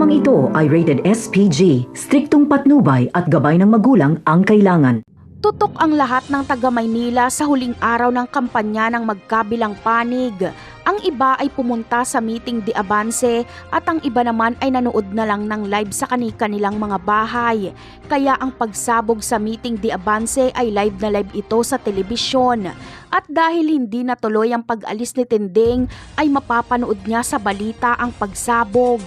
Programang ito ay rated SPG, striktong patnubay at gabay ng magulang ang kailangan. Tutok ang lahat ng taga-Maynila sa huling araw ng kampanya ng magkabilang panig. Ang iba ay pumunta sa meeting de Avance at ang iba naman ay nanood na lang ng live sa kani-kanilang mga bahay. Kaya ang pagsabog sa meeting de Avance ay live na live ito sa telebisyon. At dahil hindi natuloy ang pag-alis ni Tinding ay mapapanood niya sa balita ang pagsabog.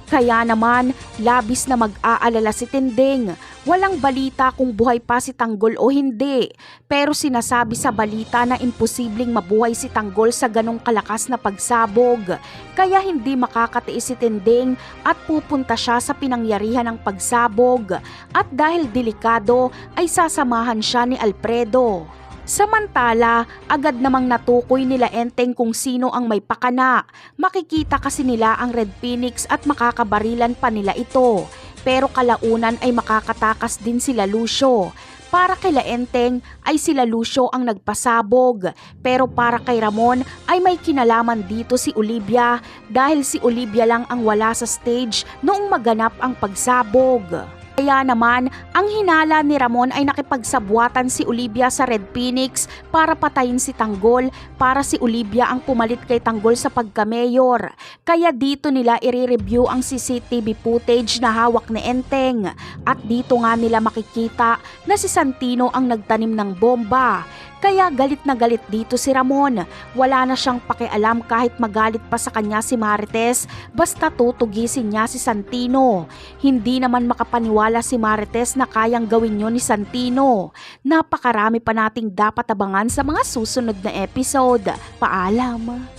Kaya naman, labis na mag-aalala si Tinding. Walang balita kung buhay pa si Tanggol o hindi. Pero sinasabi sa balita na imposibleng mabuhay si Tanggol sa ganong kalakas na pagsabog. Kaya hindi makakatiis si Tinding at pupunta siya sa pinangyarihan ng pagsabog. At dahil delikado ay sasamahan siya ni Alfredo. Samantala, agad namang natukoy nila Enteng kung sino ang may pakana. Makikita kasi nila ang Red Phoenix at makakabarilan pa nila ito. Pero kalaunan ay makakatakas din sila Lucio. Para kay Enteng ay sila Lucio ang nagpasabog. Pero para kay Ramon ay may kinalaman dito si Olivia dahil si Olivia lang ang wala sa stage noong maganap ang pagsabog. Kaya naman, ang hinala ni Ramon ay nakipagsabwatan si Olivia sa Red Phoenix para patayin si Tanggol para si Olivia ang pumalit kay Tanggol sa pagka-mayor. Kaya dito nila i-review ang CCTV footage na hawak ni Enteng. At dito nga nila makikita na si Santino ang nagtanim ng bomba. Kaya galit na galit dito si Ramon. Wala na siyang pakialam kahit magalit pa sa kanya si Marites, basta tutugisin niya si Santino. Hindi naman makapaniwala si Marites na kayang gawin yun ni Santino. Napakarami pa nating dapat abangan sa mga susunod na episode. Paalam!